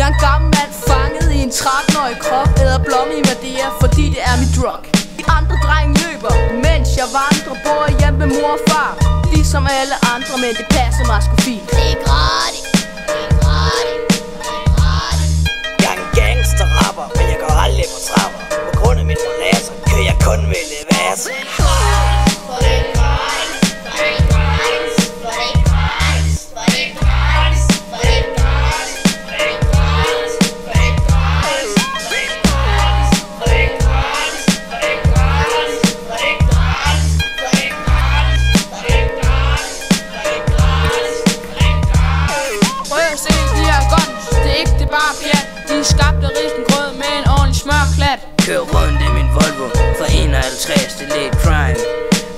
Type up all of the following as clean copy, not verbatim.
Jeg er en gammel mand fanget i en 13-årig krop. Æder blomme i Madeira, fordi det er mit drug. De andre drenge løber, mens jeg vandrer. Bor hjemme med mor og far, ligesom alle andre, men det passer mig sgu fint. Det er gratis. Jeg er en gangsterrapper, men jeg går aldrig på trapper. På grund af mit molasser kører jeg kun med levasse. De er skabt af risengrød med en ordentlig smørklat. Kører rundt i min Volvo for 51, det er lidt prime.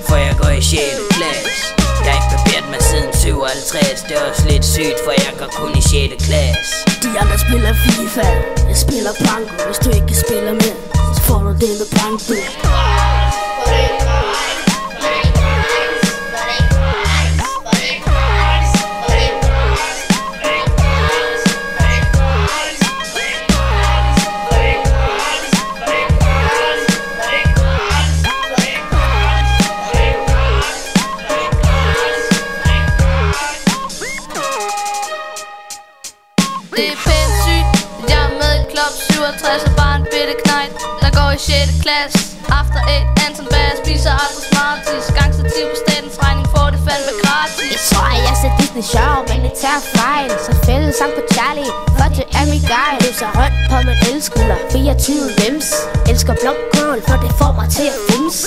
For jeg går i 6. klasse. Jeg har ikke barberet mig siden 57. Det er også lidt sygt, for jeg går kun i 6. klasse. De andre spiller FIFA, jeg spiller banko. Hvis du ikke spiller med, så får du det med banko. Det er pænt sygt, jeg er med i klub 67 og bare en bitte knejt, der går i 6. klasse. After 8, Anton Bager spiser aldrig Smarties. Gangstertiv på statens regning får det fandme gratis. Jeg tror jeg ser Disney sjov, men det tager fejl. Så fælles sang på Charlie, for det er min guy. Løser rundt på min elskuller, 24 vims. Elsker blomkål, for det får mig til at fims.